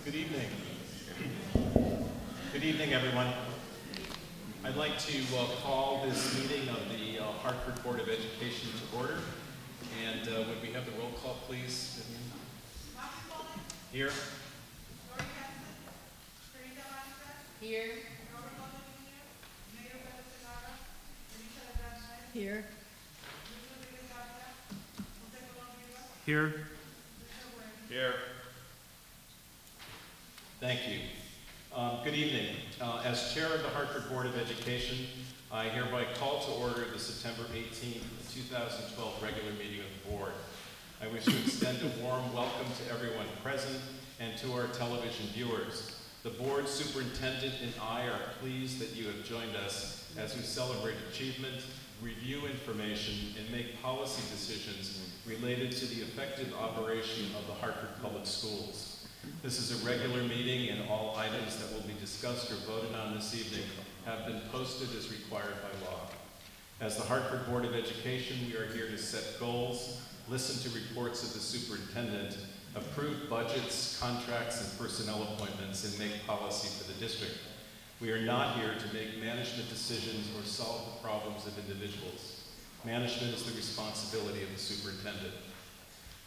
Good evening. Good evening, everyone. I'd like to call this meeting of the Hartford Board of Education to order. And would we have the roll call, please? Here. Here. Here. Here. Here. Thank you. Good evening. As chair of the Hartford Board of Education, I hereby call to order the September 18th, 2012 regular meeting of the board. I wish to extend a warm welcome to everyone present and to our television viewers. The board superintendent and I are pleased that you have joined us as we celebrate achievement, review information, and make policy decisions related to the effective operation of the Hartford Public Schools. This is a regular meeting, and all items that will be discussed or voted on this evening have been posted as required by law. As the Hartford Board of Education, we are here to set goals, listen to reports of the superintendent, approve budgets, contracts, and personnel appointments, and make policy for the district. We are not here to make management decisions or solve the problems of individuals. Management is the responsibility of the superintendent.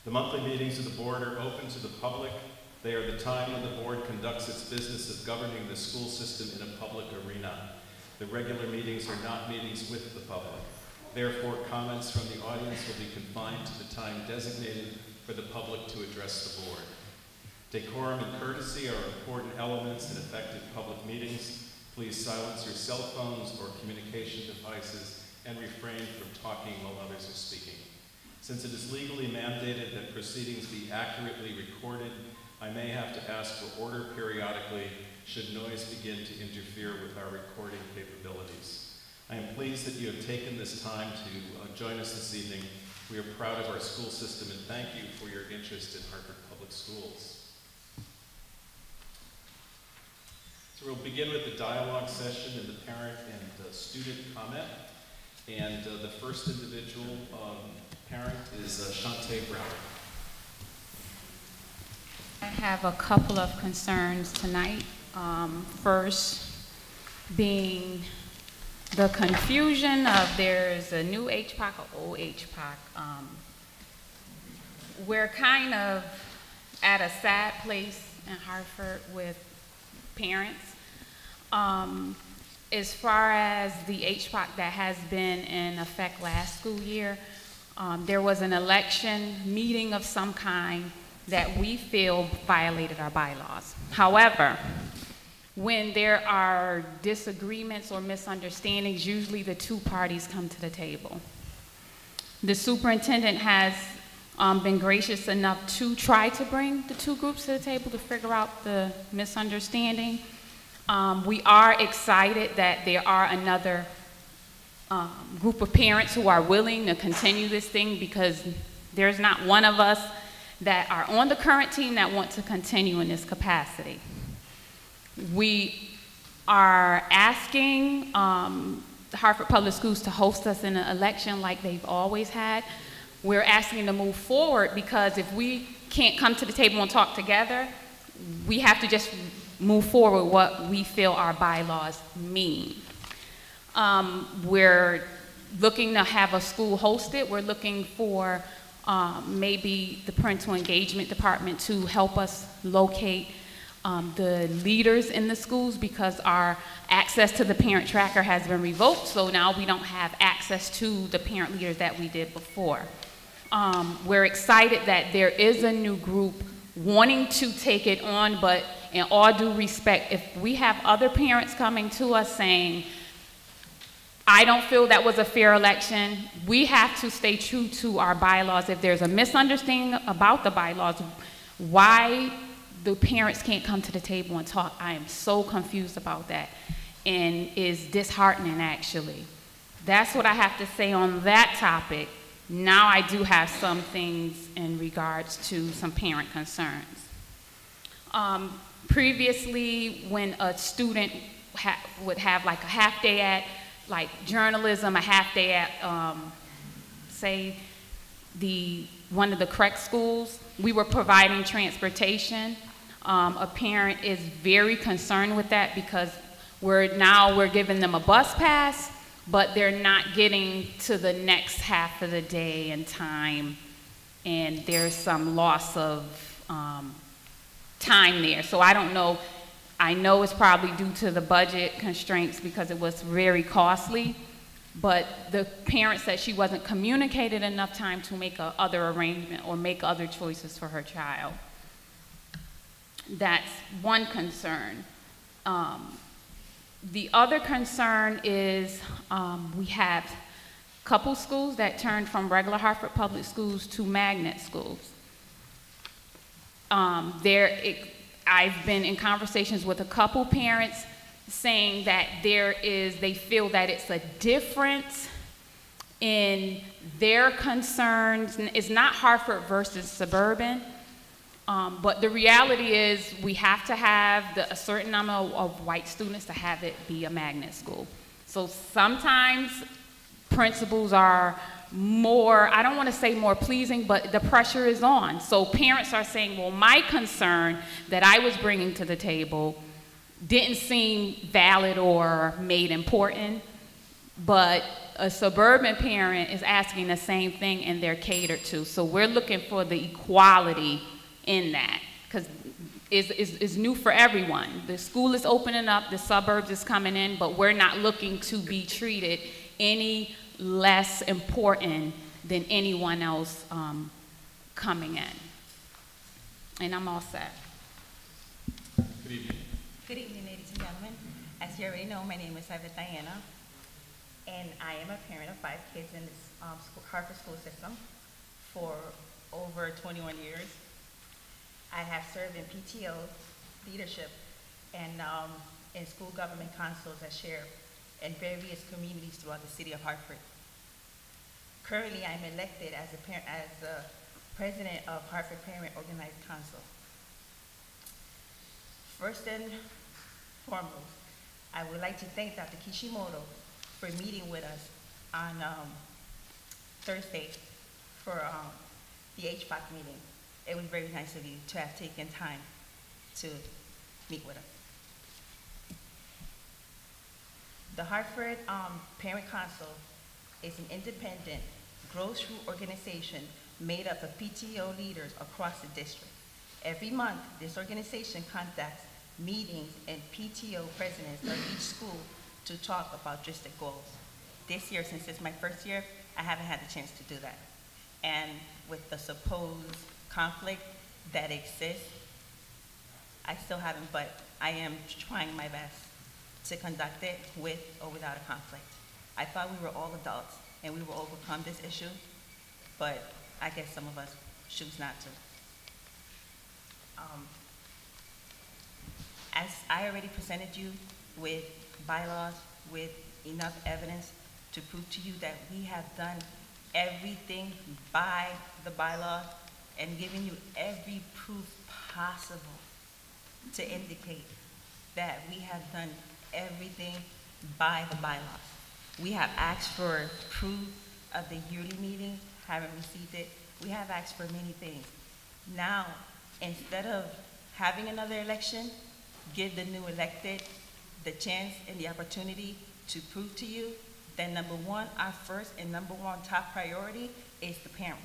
The monthly meetings of the board are open to the public. They are the time when the board conducts its business of governing the school system in a public arena. The regular meetings are not meetings with the public. Therefore, comments from the audience will be confined to the time designated for the public to address the board. Decorum and courtesy are important elements in effective public meetings. Please silence your cell phones or communication devices and refrain from talking while others are speaking. Since it is legally mandated that proceedings be accurately recorded, I may have to ask for order periodically should noise begin to interfere with our recording capabilities. I am pleased that you have taken this time to join us this evening. We are proud of our school system and thank you for your interest in Hartford Public Schools. So we'll begin with the dialogue session and the parent and student comment. And the first individual parent is Shantae Brown. I have a couple of concerns tonight. First being the confusion of there's a new HPAC or old HPAC. We're kind of at a sad place in Hartford with parents. As far as the HPAC that has been in effect last school year, there was an election meeting of some kind that we feel violated our bylaws. However, when there are disagreements or misunderstandings, usually the two parties come to the table. The superintendent has been gracious enough to try to bring the two groups to the table to figure out the misunderstanding. We are excited that there are another group of parents who are willing to continue this thing, because there's not one of us that are on the current team that want to continue in this capacity. We are asking the Hartford Public Schools to host us in an election like they've always had. We're asking to move forward because if we can't come to the table and talk together, we have to just move forward what we feel our bylaws mean. We're looking to have a school hosted. We're looking for maybe the parental engagement department to help us locate the leaders in the schools, because our access to the parent tracker has been revoked, so now we don't have access to the parent leaders that we did before. We're excited that there is a new group wanting to take it on, but in all due respect, if we have other parents coming to us saying, I don't feel that was a fair election, we have to stay true to our bylaws. If there's a misunderstanding about the bylaws, why the parents can't come to the table and talk, I am so confused about that and is disheartening, actually. That's what I have to say on that topic. Now I do have some things in regards to some parent concerns. Previously, when a student would have like a half day at like journalism, a half day at, say, one of the correct schools, we were providing transportation. A parent is very concerned with that because we're giving them a bus pass, but they're not getting to the next half of the day in time, and there's some loss of time there. So I don't know. I know it's probably due to the budget constraints because it was very costly, but the parent said she wasn't communicated enough time to make other arrangement or make other choices for her child. That's one concern. The other concern is we have a couple schools that turned from regular Hartford public schools to magnet schools. I've been in conversations with a couple parents saying that they feel that it's a difference in their concerns. It's not Hartford versus suburban, but the reality is we have to have a certain number of white students to have it be a magnet school. So sometimes principals are more, I don't want to say more pleasing, but the pressure is on. So parents are saying, well, my concern that I was bringing to the table didn't seem valid or made important, but a suburban parent is asking the same thing and they're catered to. So we're looking for the equality in that because it's new for everyone. The school is opening up, the suburbs is coming in, but we're not looking to be treated any less important than anyone else coming in. And I'm all set. Good evening. Good evening, ladies and gentlemen. As you already know, my name is Diana, and I am a parent of 5 kids in this Hartford school system for over 21 years. I have served in PTO leadership and in school government councils as chair in various communities throughout the city of Hartford. Currently, I'm elected as the president of Hartford Parent Organized Council. First and foremost, I would like to thank Dr. Kishimoto for meeting with us on Thursday for the HPAC meeting. It was very nice of you to have taken time to meet with us. The Hartford Parent Council is an independent, grassroots organization made up of PTO leaders across the district. Every month, this organization conducts meetings and PTO presidents of each school to talk about district goals. This year, since it's my first year, I haven't had the chance to do that. And with the supposed conflict that exists, I still haven't, but I am trying my best to conduct it with or without a conflict. I thought we were all adults and we will overcome this issue, but I guess some of us choose not to. As I already presented you with bylaws, with enough evidence to prove to you that we have done everything by the bylaws and given you every proof possible to indicate that we have done everything by the bylaws. We have asked for proof of the yearly meeting, haven't received it. We have asked for many things. Now, instead of having another election, give the new elected the chance and the opportunity to prove to you that number one, our first and number one top priority is the parents.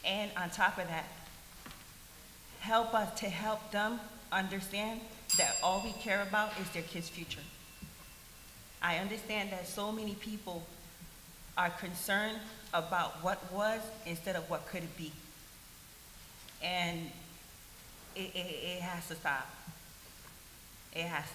And on top of that, help us to help them understand that all we care about is their kids' future. I understand that so many people are concerned about what was instead of what could it be. And it has to stop. It has to.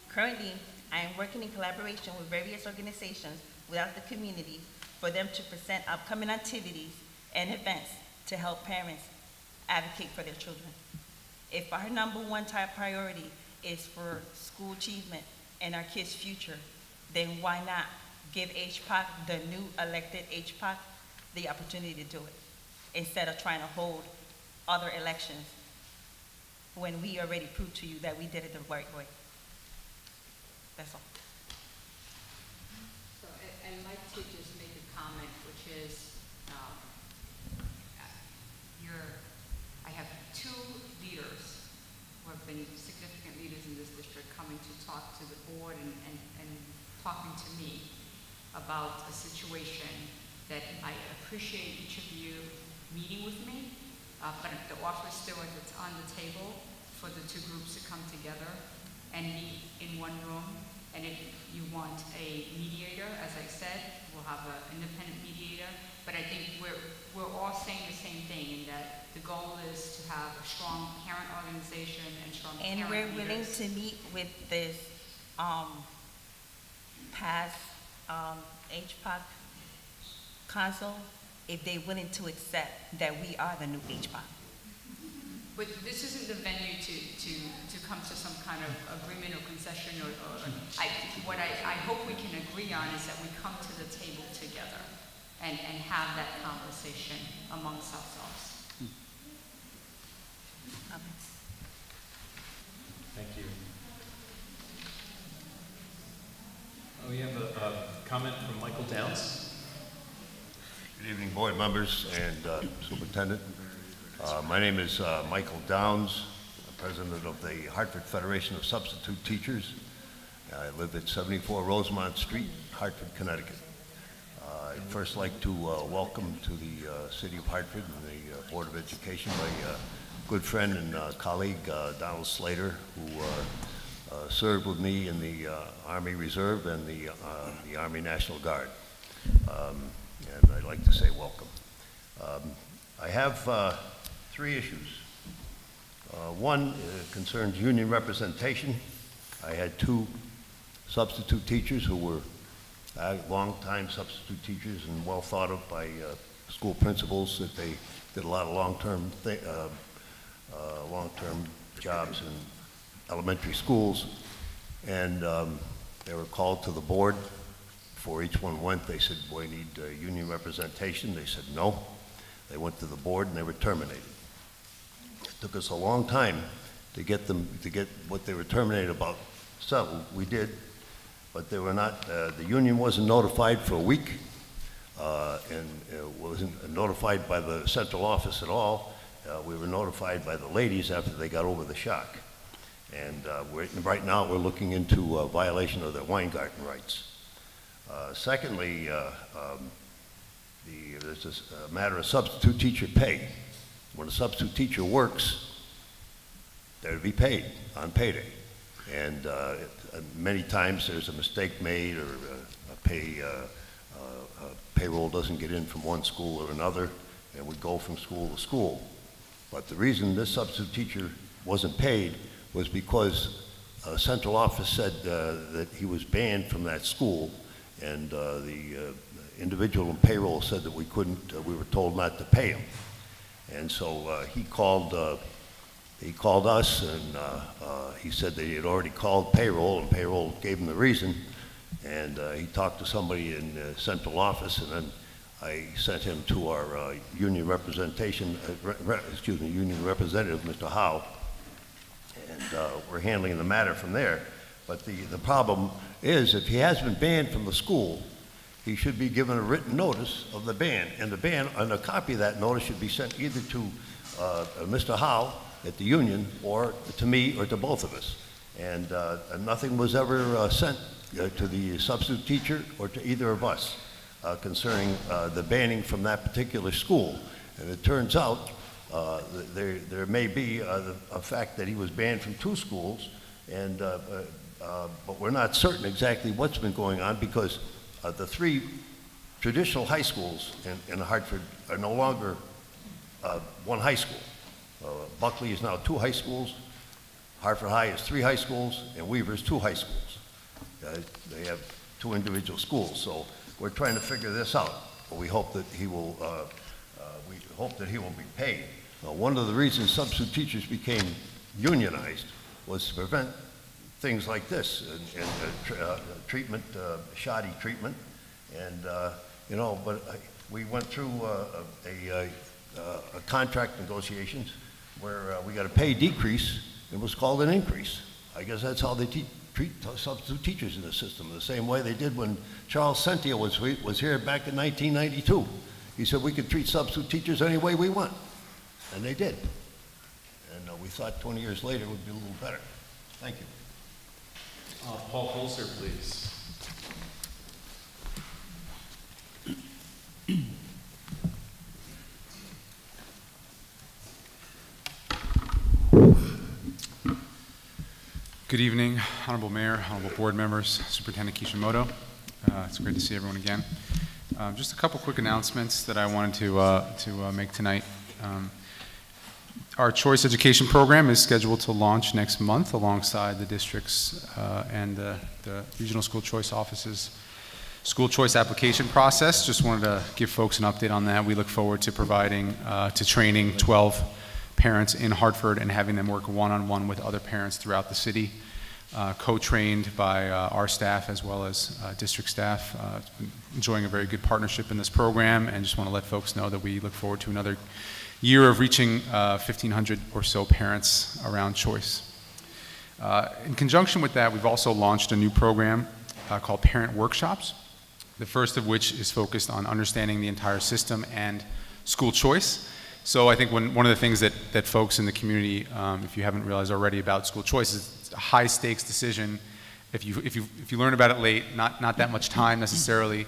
Currently, I am working in collaboration with various organizations without the community for them to present upcoming activities and events to help parents advocate for their children. If our number one top priority is for school achievement and our kids' future, then why not give HPAC, the new elected HPAC, the opportunity to do it, instead of trying to hold other elections when we already proved to you that we did it the right way. That's all. So I'd like to just make a comment, which is been significant leaders in this district coming to talk to the board and talking to me about a situation that I appreciate each of you meeting with me, but the offer is still on the table for the two groups to come together and meet in one room. And if you want a mediator, as I said, we'll have an independent mediator. But I think we're all saying the same thing, in that the goal is to have a strong parent organization and strong And parent we're willing leaders. to meet with this past HPOC council if they're willing to accept that we are the new HPOC. But this isn't the venue to come to some kind of agreement or concession what I hope we can agree on is that we come to the table together and have that conversation amongst ourselves. Thank you. We have a comment from Michael Downs. Good evening, board members and superintendent. My name is Michael Downs, president of the Hartford Federation of Substitute Teachers. I live at 74 Rosemont Street, Hartford, Connecticut. I'd first like to welcome to the city of Hartford and the Board of Education my good friend and colleague, Donald Slater, who served with me in the Army Reserve and the Army National Guard. And I'd like to say welcome. I have 3 issues. One concerns union representation. I had 2 substitute teachers who were long-time substitute teachers and well thought of by school principals, that they did a lot of long-term jobs in elementary schools. And they were called to the board. Before each one went, they said, "Boy, we need union representation." They said no. They went to the board and they were terminated. It took us a long time to get what they were terminated about settled. We did, but they were not, the union wasn't notified for a week, and wasn't notified by the central office at all. We were notified by the ladies after they got over the shock. And right now we're looking into a violation of their Weingarten rights. Secondly, there's this matter of substitute teacher pay. When a substitute teacher works, they're to be paid on payday. And many times there's a mistake made, or payroll doesn't get in from one school or another, and we go from school to school. But the reason this substitute teacher wasn't paid was because central office said that he was banned from that school, and the individual in payroll said that we couldn't, we were told not to pay him. And so he called us, and he said that he had already called payroll, and payroll gave him the reason. And he talked to somebody in the central office, and then I sent him to our union representation, union representative, Mr. Howe, and we're handling the matter from there. But the problem is, if he has been banned from the school, he should be given a written notice of the ban, and a copy of that notice should be sent either to Mr. Howe at the union, or to me, or to both of us. And nothing was ever sent to the substitute teacher or to either of us concerning the banning from that particular school. And it turns out there may be a fact that he was banned from 2 schools, and but we're not certain exactly what's been going on, because the 3 traditional high schools in Hartford are no longer one high school. Buckley is now 2 high schools, Hartford High is 3 high schools, and Weaver is 2 high schools. They have 2 individual schools, so we're trying to figure this out. But we hope that he will. We hope that he will be paid. One of the reasons substitute teachers became unionized was to prevent things like this, and treatment, shoddy treatment, and you know. But we went through a contract negotiations where we got a pay decrease. It was called an increase. I guess that's how they treat substitute teachers in the system, the same way they did when Charles Sentia was here back in 1992. He said we could treat substitute teachers any way we want, and they did. And we thought 20 years later would be a little better. Thank you. Paul Holzer, please. Good evening, Honorable Mayor, Honorable Board members, Superintendent Kishimoto. It's great to see everyone again. Just a couple quick announcements that I wanted to make tonight. Our Choice Education Program is scheduled to launch next month alongside the districts and the Regional School Choice Office's school choice application process. Just wanted to give folks an update on that. We look forward to providing, to training 12 parents in Hartford and having them work one-on-one with other parents throughout the city, co-trained by our staff as well as district staff. Enjoying a very good partnership in this program, and just want to let folks know that we look forward to another year of reaching 1,500 or so parents around choice. In conjunction with that, we've also launched a new program called Parent Workshops, the first of which is focused on understanding the entire system and school choice. So I think one of the things that folks in the community, if you haven't realized already about school choice, is it's a high stakes decision. If you learn about it late, not that much time necessarily,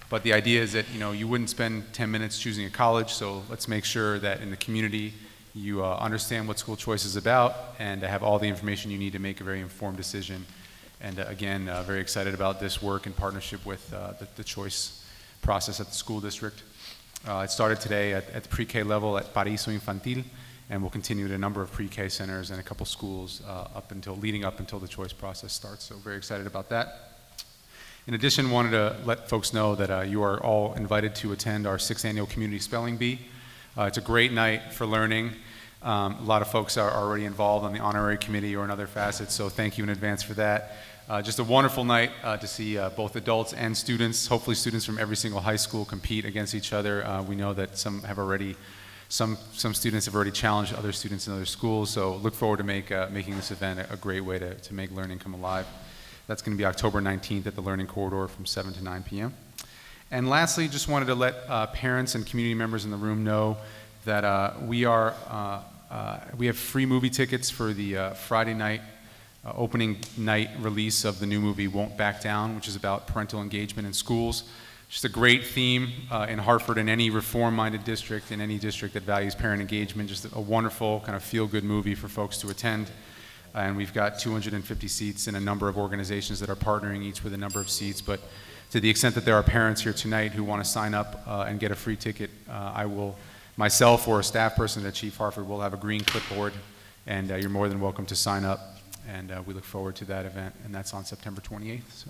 but the idea is that you wouldn't spend 10 minutes choosing a college. So let's make sure that in the community you understand what school choice is about and have all the information you need to make a very informed decision. And again, very excited about this work in partnership with the choice process at the school district. It started today at the pre-K level at Paraíso Infantil, and we'll continue at a number of pre-K centers and a couple schools leading up until the choice process starts. So very excited about that. In addition, wanted to let folks know that you are all invited to attend our 6th annual Community Spelling Bee. It's a great night for learning. A lot of folks are already involved on the honorary committee or in other facets, so thank you in advance for that. Just a wonderful night to see both adults and students, hopefully students from every single high school, compete against each other. We know that some students have already challenged other students in other schools, so look forward to making this event a great way to make learning come alive. That's going to be October 19th at the Learning Corridor from 7 to 9 p.m. And lastly, just wanted to let parents and community members in the room know that we have free movie tickets for the Friday night opening night release of the new movie Won't Back Down, which is about parental engagement in schools. Just a great theme in Hartford and any reform-minded district, in any district that values parent engagement. Just a wonderful kind of feel-good movie for folks to attend. And we've got 250 seats in a number of organizations that are partnering each with a number of seats. But to the extent that there are parents here tonight who want to sign up and get a free ticket, I will, myself or a staff person at Chief Hartford will have a green clipboard, and you're more than welcome to sign up. And we look forward to that event, and that's on September 28th. So,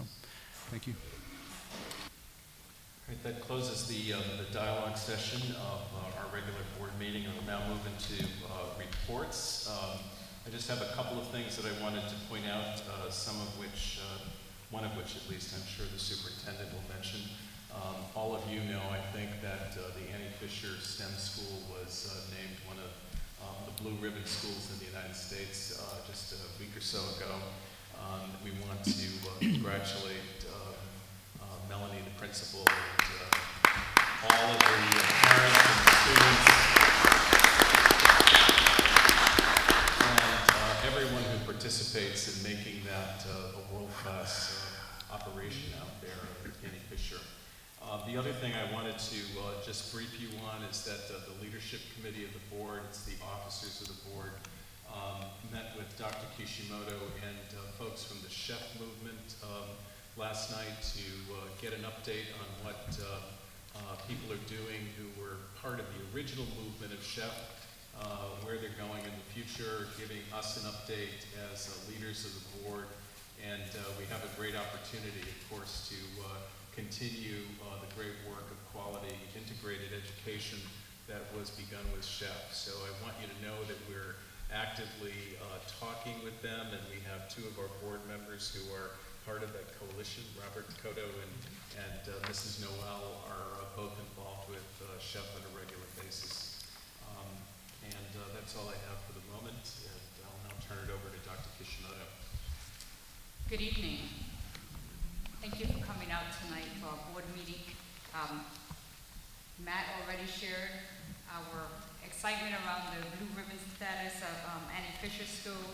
thank you. All right, that closes the dialogue session of our regular board meeting. I'll now move into reports. I just have a couple of things that I wanted to point out, one of which at least I'm sure the superintendent will mention. All of you know, I think, that the Annie Fisher STEM School was named one of the blue ribbon schools in the United States just a week or so ago. We want to congratulate Melanie, the principal, and all of the parents and students, and everyone who participates in making that a world-class operation out there at Annie Fisher. The other thing I wanted to just brief you on is that the leadership committee of the board, it's the officers of the board, met with Dr. Kishimoto and folks from the chef movement last night to get an update on what people are doing who were part of the original movement of chef, where they're going in the future, giving us an update as leaders of the board. And we have a great opportunity, of course, to continue the great work of quality integrated education that was begun with chef. So I want you to know that we're actively talking with them, and we have two of our board members who are part of that coalition. Robert Cotto and Mrs. Noel are both involved with chef on a regular basis. And that's all I have for the moment, and I'll now turn it over to Dr. Kishimoto. Good evening. Thank you for coming out tonight for our board meeting. Matt already shared our excitement around the blue ribbon status of Annie Fisher School.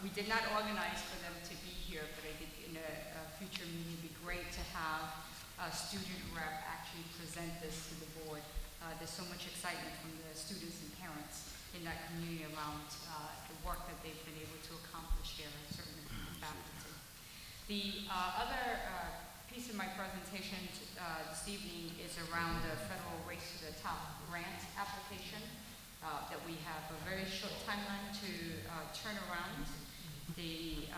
We did not organize for them to be here, but I think in a future meeting it'd be great to have a student rep actually present this to the board. There's so much excitement from the students and parents in that community around the work that they've been able to accomplish here, and certainly from the faculty. The other piece of my presentation this evening is around the federal Race to the Top grant application that we have a very short timeline to turn around. The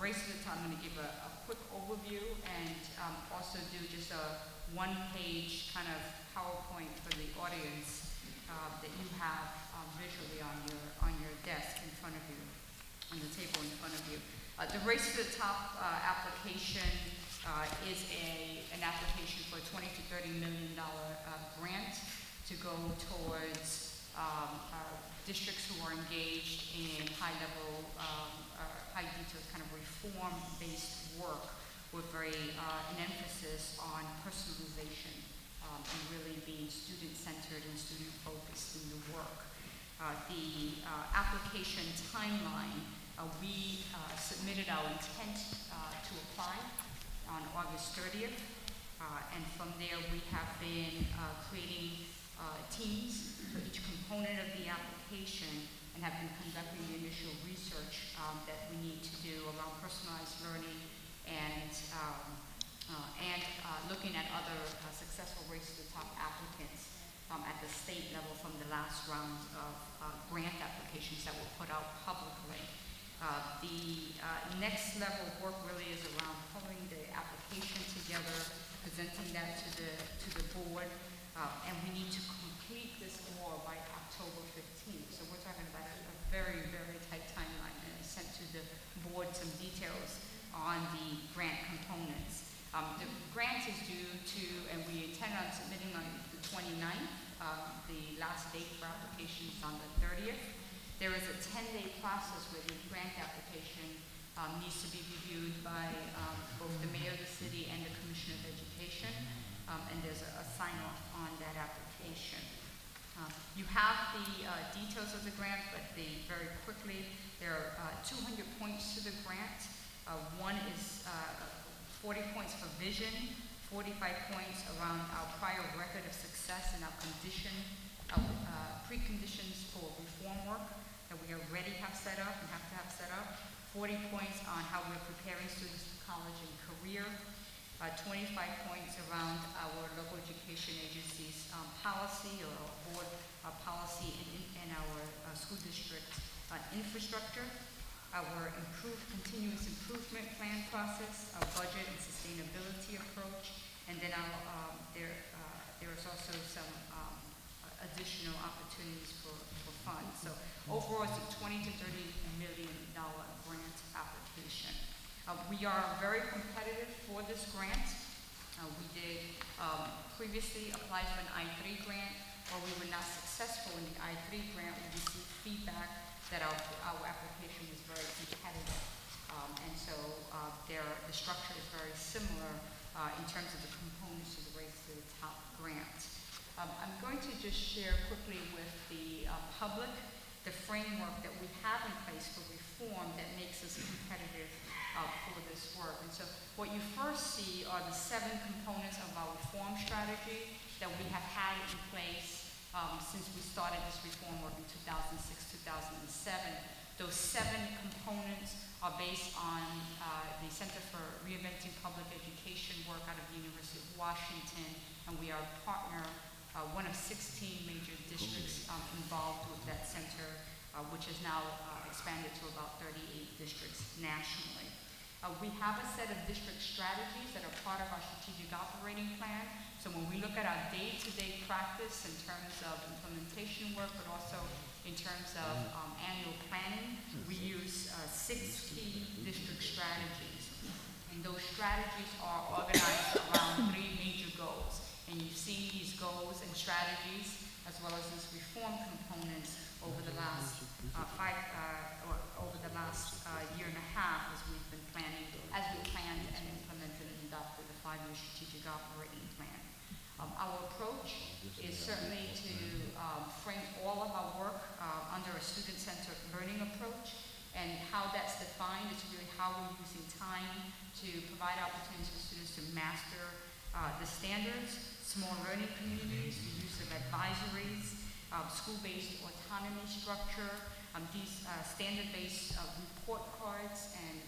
Race to the Top, I'm going to give a quick overview and also do just a one-page kind of PowerPoint for the audience that you have visually on your desk in front of you, on the table in front of you. The Race to the Top application is an application for a $20 to $30 million grant to go towards districts who are engaged in high-level, high-detail kind of reform-based work with an emphasis on personalization and really being student-centered and student-focused in the work. The application timeline, we submitted our intent to apply on August 30th, and from there we have been creating teams for each component of the application and have been conducting the initial research that we need to do around personalized learning and looking at other successful Race to the Top applicants at the state level from the last round of grant applications that were put out publicly. The next level of work really is around pulling the application together, presenting that to the board, and we need to complete this all by October 15th. So we're talking about a very, very tight timeline, and I sent to the board some details on the grant components. The grant is due to, and we intend on submitting on the 29th. The last date for applications on the 30th. There is a 10-day process where the grant application needs to be reviewed by both the mayor of the city and the Commissioner of Education, and there's a sign-off on that application. You have the details of the grant, but very quickly, there are 200 points to the grant. One is 40 points for vision, 45 points around our prior record of success and our preconditions for reform work that we already have set up and have to have set up, 40 points on how we're preparing students for college and career, 25 points around our local education agency's policy or board policy and our school district infrastructure, our continuous improvement plan process, our budget and sustainability approach, and then there is also some additional opportunities for funds. So overall, it's a $20 to $30 million grant application. We are very competitive for this grant. We did previously apply for an I-3 grant. While we were not successful in the I-3 grant, we received feedback that our application was very competitive. And so the structure is very similar in terms of the components of the Race to the Top grant. I'm going to just share quickly with the public the framework that we have in place for reform that makes us competitive for this work. And so what you first see are the 7 components of our reform strategy that we have had in place since we started this reform work in 2006, 2007. Those 7 components are based on the Center for Reinventing Public Education work out of the University of Washington, and we are a partner, one of 16 major districts involved with that center, which has now expanded to about 38 districts nationally. We have a set of district strategies that are part of our strategic operating plan. So when we look at our day-to-day practice in terms of implementation work, but also in terms of annual planning, we use 6 key district strategies. And those strategies are organized around 3 major goals. And you see these goals and strategies, as well as these reform components over the last year and a half as we've been planning, as we planned and implemented and adopted the 5-year strategic operating plan. Our approach is certainly to frame all of our work under a student-centered learning approach, and how that's defined is really how we're using time to provide opportunities for students to master the standards, small learning communities, the use of advisories, school-based autonomy structure, these standard-based report cards, and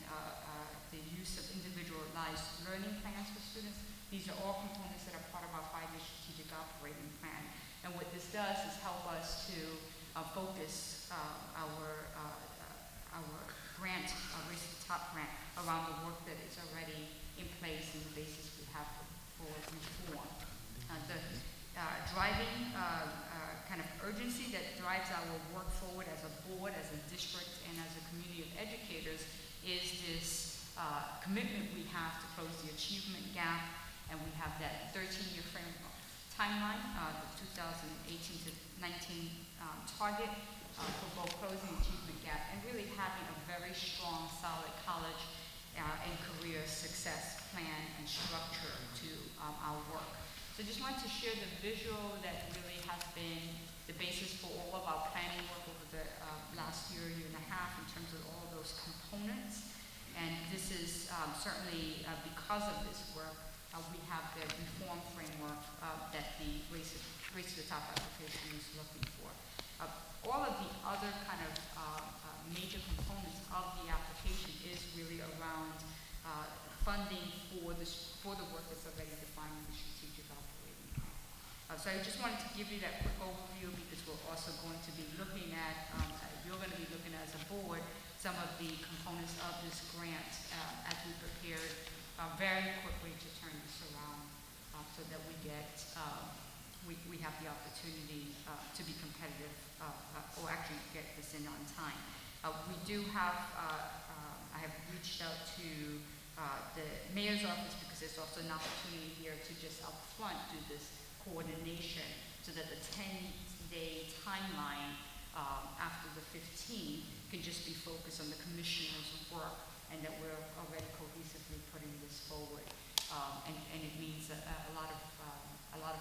the use of individualized learning plans for students. These are all components that are part of our 5-year strategic operating plan. And what this does is help us to focus our grant, Race to the Top grant, around the work that is already in place and the basis we have for reform. The driving kind of urgency that drives our work forward as a board, as a district, and as a community of educators is this commitment we have to close the achievement gap, and we have that 13-year framework timeline, the 2018 to 19 target for both closing the achievement gap and really having a very strong, solid college and career success plan and structure to our work. So I just wanted to share the visual that really has been the basis for all of our planning work over the last year and a half in terms of all of those components. And this is certainly because of this work, we have the reform framework that the Race to the Top application is looking for. All of the other kind of major components of the application is really around funding for the work that's already defined in the strategic operating plan. So I just wanted to give you that quick overview because we're also going to be looking at, you're going to be looking at as a board, some of the components of this grant as we prepared very quickly to turn this around so that we get, we have the opportunity to be competitive or actually get this in on time. We do have, I have reached out to the mayor's office because there's also an opportunity here to just up front do this coordination so that the 10-day timeline after the 15th can just be focused on the commissioner's work and that we're already cohesively putting this forward. And it means a lot of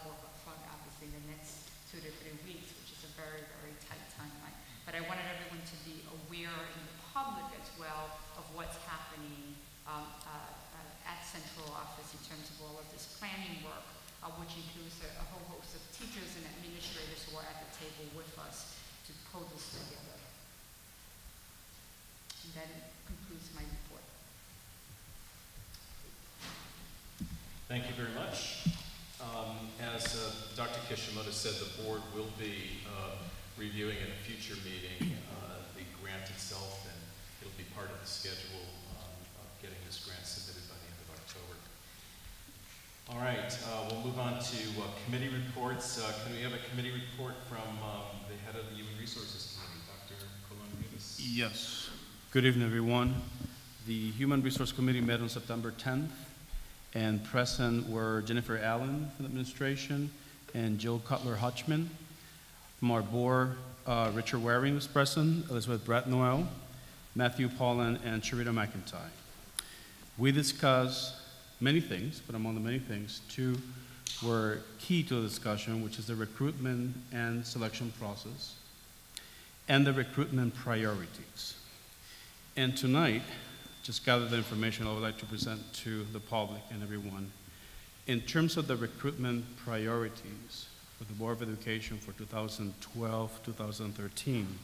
work up front, obviously, in the next 2 to 3 weeks, which is a very, very tight timeline. But I wanted everyone to be aware in the public as well of what's happening at central office in terms of all of this planning work, which includes a whole host of teachers and administrators who are at the table with us to pull this together. And that concludes my report. Thank you very much. As Dr. Kishimoto said, the board will be reviewing in a future meeting the grant itself, and it'll be part of the schedule of getting this grant submitted by the end of October. All right, we'll move on to committee reports. Can we have a committee report from the head of the Human Resources Committee, Dr. Colon-Rivas? Yes. Good evening, everyone. The Human Resource Committee met on September 10th, and present were Jennifer Allen from the administration and Jill Cutler-Hutchman. From our board, Richard Waring was present, Elizabeth Brett-Noel, Matthew Paulin, and Sharita McIntyre. We discussed many things, but among the many things, 2 were key to the discussion, which is the recruitment and selection process, and the recruitment priorities. And tonight, just gathered the information I would like to present to the public and everyone. In terms of the recruitment priorities for the Board of Education for 2012-2013,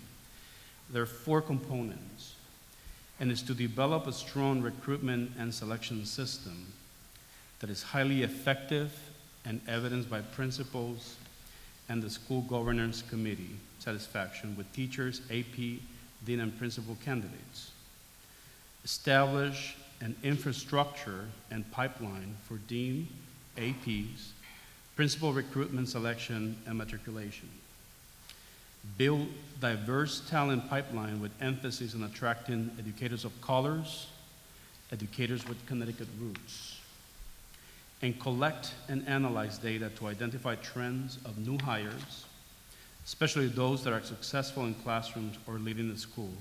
there are 4 components, and it's to develop a strong recruitment and selection system that is highly effective and evidenced by principals and the school governance committee satisfaction with teachers, AP, dean, and principal candidates. Establish an infrastructure and pipeline for dean, APs, principal recruitment, selection, and matriculation. Build diverse talent pipeline with emphasis on attracting educators of colors, educators with Connecticut roots, and collect and analyze data to identify trends of new hires, especially those that are successful in classrooms or leading the school,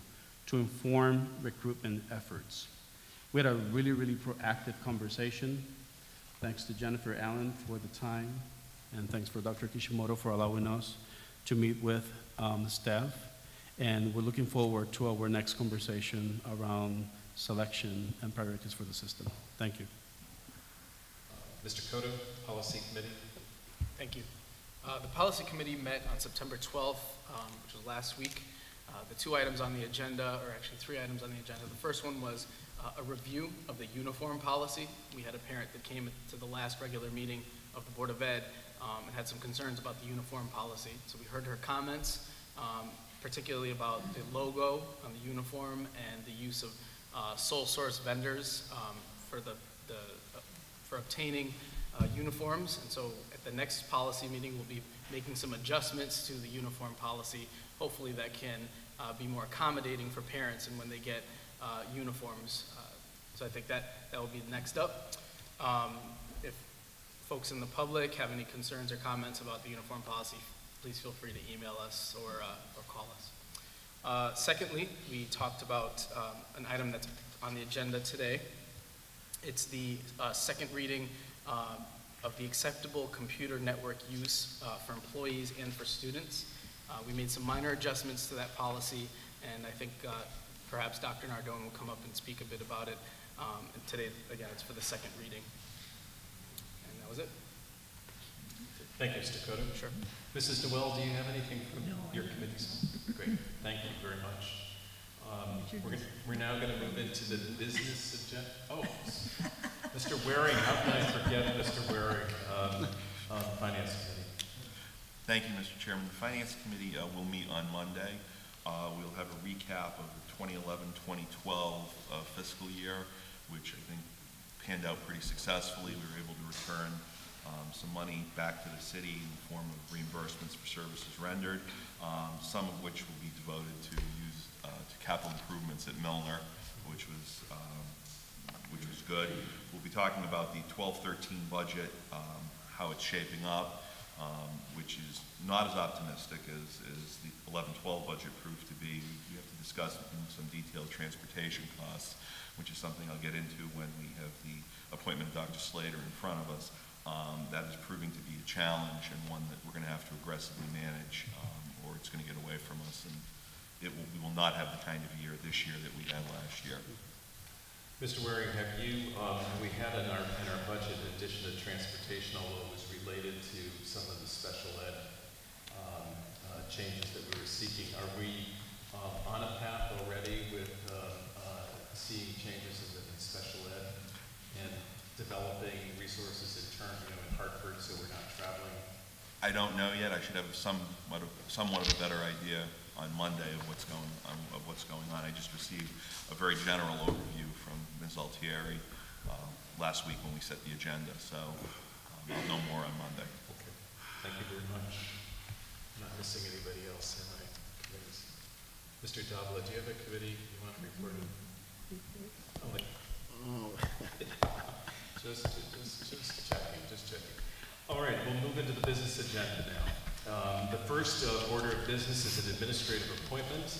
to inform recruitment efforts. We had a really, really proactive conversation. Thanks to Jennifer Allen for the time And thanks for Dr. Kishimoto for allowing us to meet with the staff. And we're looking forward to our next conversation around selection and priorities for the system. Thank you. Mr. Cotto, Policy Committee. Thank you. The Policy Committee met on September 12th, which was last week. The two items on the agenda, or actually three items on the agenda. The first one was a review of the uniform policy. We had a parent that came to the last regular meeting of the Board of Ed and had some concerns about the uniform policy. So we heard her comments, particularly about the logo on the uniform and the use of sole source vendors for obtaining uniforms. And so at the next policy meeting, we'll be making some adjustments to the uniform policy. Hopefully that can be more accommodating for parents and when they get uniforms. So I think that will be next up. If folks in the public have any concerns or comments about the uniform policy, please feel free to email us or call us. Secondly, we talked about an item that's on the agenda today. It's the second reading of the acceptable computer network use for employees and for students. We made some minor adjustments to that policy, and I think perhaps Dr. Nardone will come up and speak a bit about it. And today, again, it's for the second reading. And that was it. Thank you, Mr. Cotto. Sure. Mrs. Noel, do you have anything from your committees? Great, thank you very much. We're now going to move into the business agenda. Oh, Mr. Waring, how can I forget Mr. Waring, Finance Committee? Thank you, Mr. Chairman. The Finance Committee will meet on Monday. We'll have a recap of the 2011-2012 fiscal year, which I think panned out pretty successfully. We were able to return some money back to the city in the form of reimbursements for services rendered, some of which will be devoted to capital improvements at Milner, which was good. We'll be talking about the 12-13 budget, how it's shaping up, which is not as optimistic as the 11-12 budget proved to be. We have to discuss in some detail transportation costs, which is something I'll get into when we have the appointment of Dr. Slater in front of us. That is proving to be a challenge and one that we're going to have to aggressively manage, or it's going to get away from us, and we will not have the kind of year this year that we had last year. Mr. Waring, have you, we had in our budget in addition to transportation, although it was related to some of the special ed changes that we were seeking. Are we on a path already with seeing changes in special ed and developing resources in Hartford so we're not traveling? I don't know yet. I should have somewhat of a better idea on Monday of what's going on. I just received a very general overview from Ms. Altieri last week when we set the agenda, so I'll know more on Monday. Okay. Thank you very much. I'm not missing anybody else, am I? Mr. Davila, do you have a committee you want to report on? Just checking. All right, we'll move into the business agenda now. The first order of business is an administrative appointment,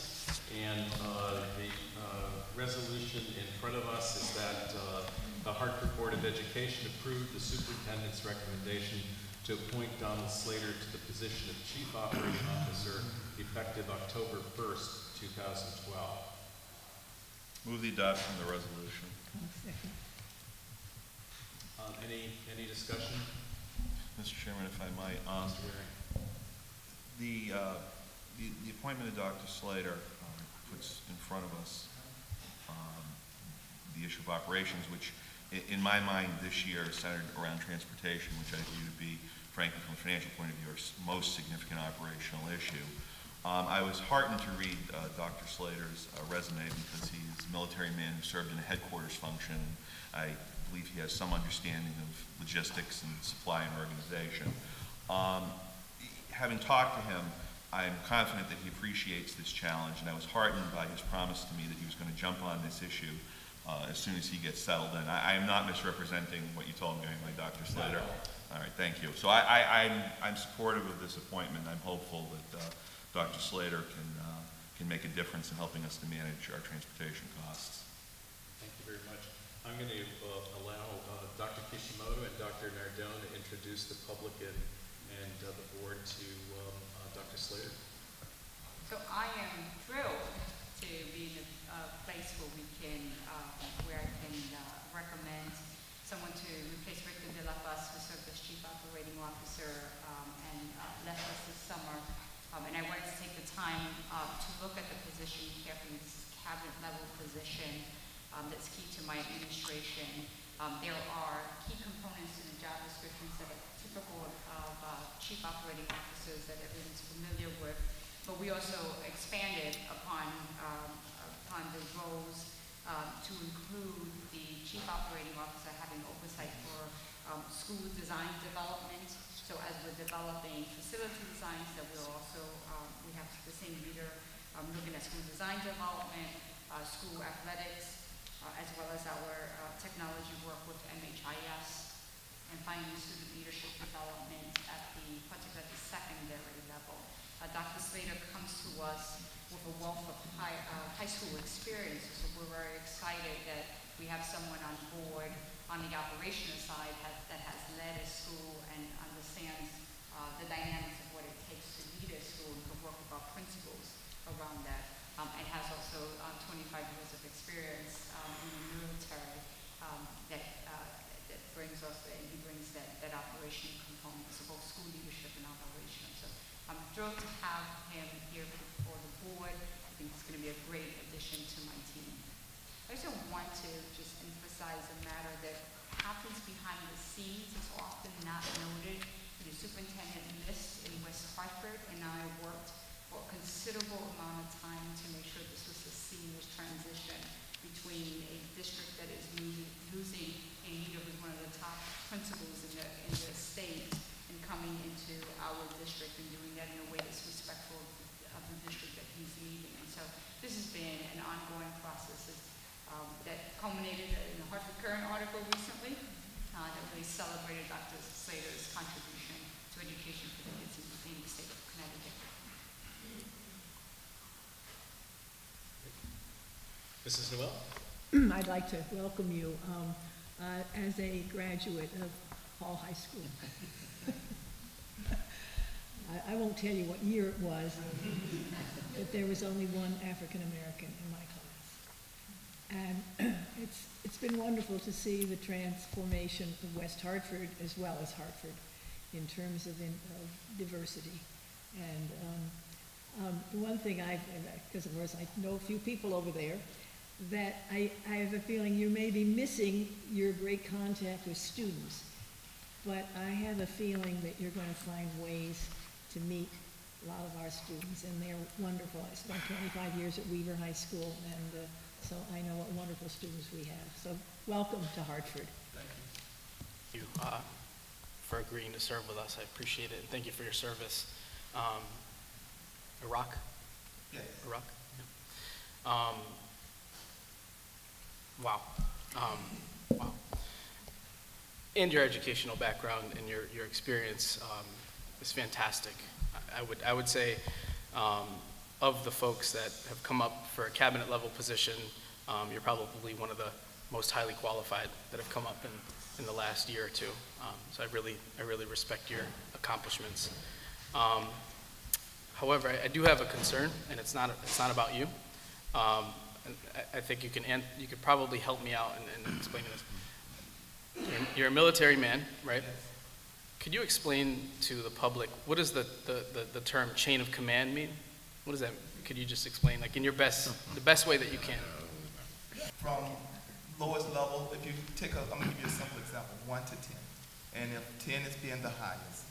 and the resolution in front of us is that the Hartford Board of Education approved the superintendent's recommendation to appoint Donald Slater to the position of Chief Operating Officer effective October 1st, 2012. Move the adoption of the resolution. Any discussion? Mr. Chairman, if I might, Mr. Waring. The appointment of Dr. Slater puts in front of us the issue of operations, which in my mind this year is centered around transportation, which I view to be, frankly, from a financial point of view, our most significant operational issue. I was heartened to read Dr. Slater's resume because he's a military man who served in a headquarters function. I believe he has some understanding of logistics and supply and organization. Having talked to him, I'm confident that he appreciates this challenge, and I was heartened by his promise to me that he was going to jump on this issue as soon as he gets settled in. I am not misrepresenting what you told me, my Dr. Slater. All right, thank you. So I'm supportive of this appointment. I'm hopeful that Dr. Slater can make a difference in helping us to manage our transportation costs. Thank you very much. I'm going to allow Dr. Kishimoto and Dr. Nardone to introduce the public and and the board to Dr. Slater. So I am thrilled to be in a place where we can, where I can recommend someone to replace Victor De La Paz, who served as Chief Operating Officer and left us this summer. And I wanted to take the time to look at the position carefully. This is a cabinet level position that's key to my administration. There are key components to the job descriptions that are typical of chief operating officers that everyone's familiar with, but we also expanded upon the roles to include the chief operating officer having oversight for school design development. So as we're developing facility designs, that we'll also, we have the same leader looking at school design development, school athletics, as well as our technology work with MHIS, and finally student leadership development at particularly the secondary level. Dr. Slater comes to us with a wealth of high school experiences, so we're very excited that we have someone on board on the operational side that has led a school and understands the dynamics of what it takes to lead a school and to work with our principals around that, and has also 25 years of experience in the military that brings us, and he brings that operational component, so both school leadership and operations. So I'm thrilled to have him here for the board. I think it's going to be a great addition to my team. I also want to just emphasize a matter that happens behind the scenes. It's often not noted. The superintendent missed in West Hartford, and I worked for a considerable amount of time to make sure this was a seamless transition between a district that is losing a leader who's one of the top principals in the state and coming into our district and doing that in a way that's respectful of the district that he's leading. And so this has been an ongoing process that culminated in the Hartford Current article recently that really celebrated Dr. Slater's contribution to education for the kids in the state of Connecticut. Mrs. Noel? I'd like to welcome you as a graduate of Hall High School. I won't tell you what year it was, but there was only one African American in my class. And it's been wonderful to see the transformation of West Hartford as well as Hartford in terms of diversity. And the one thing because of course I know a few people over there, that I have a feeling you may be missing your great contact with students, but I have a feeling that you're going to find ways to meet a lot of our students, and they're wonderful. I spent 25 years at Weaver High School, and so I know what wonderful students we have. So welcome to Hartford. Thank you for agreeing to serve with us. I appreciate it. Thank you for your service. Iraq? Yes. Iraq? Yeah. Wow. Wow. And your educational background and your experience is fantastic. I would say of the folks that have come up for a cabinet level position, you're probably one of the most highly qualified that have come up in the last year or two. So I really respect your accomplishments. However, I do have a concern, and it's not about you. And I think you could probably help me out in explaining this. You're a military man, right? Yes. Could you explain to the public, what does the term chain of command mean? What does that, could you just explain, like in the best way that you can? From lowest level, if you take I'm gonna give you a simple example, 1 to 10. And if 10 is being the highest,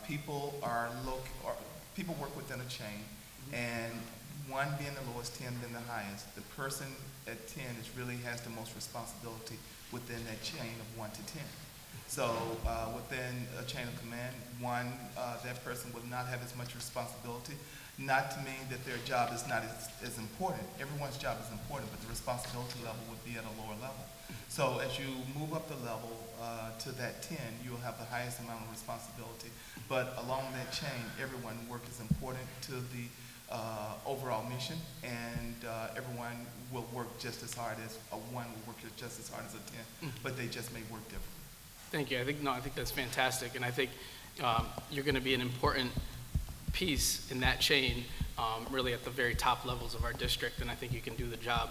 people work within a chain, and 1 being the lowest, 10 being the highest. The person at 10 really has the most responsibility within that chain of 1 to 10. So within a chain of command, that person would not have as much responsibility, not to mean that their job is not as important. Everyone's job is important, but the responsibility level would be at a lower level. So as you move up the level to that 10, you'll have the highest amount of responsibility. But along that chain, everyone's work is important to the overall mission, and everyone will work just as hard as a 1 will work just as hard as a 10, but they just may work differently. Thank you. I think that's fantastic, and I think you're going to be an important piece in that chain, really at the very top levels of our district, and I think you can do the job.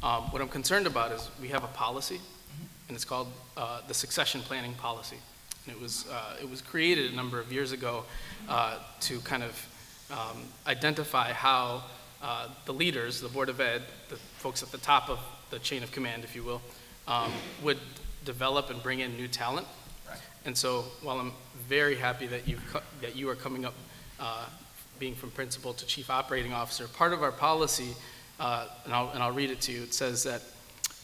What I'm concerned about is we have a policy, and it's called the succession planning policy. And it was created a number of years ago to kind of identify how the leaders, the Board of Ed, the folks at the top of the chain of command, if you will, would develop and bring in new talent. Right. And so while I'm very happy that you are coming up, being from principal to chief operating officer, part of our policy, and I'll read it to you, it says that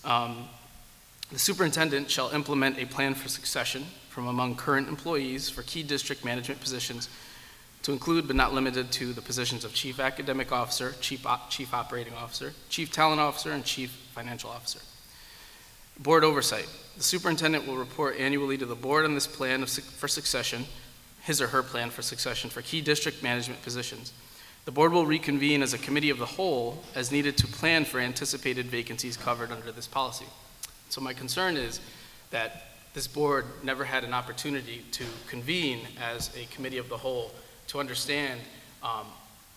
the superintendent shall implement a plan for succession from among current employees for key district management positions to include but not limited to the positions of chief academic officer, chief operating officer, chief talent officer, and chief financial officer. Board oversight. The superintendent will report annually to the board on this plan for succession, his or her plan for succession for key district management positions. The board will reconvene as a committee of the whole as needed to plan for anticipated vacancies covered under this policy. So my concern is that this board never had an opportunity to convene as a committee of the whole to understand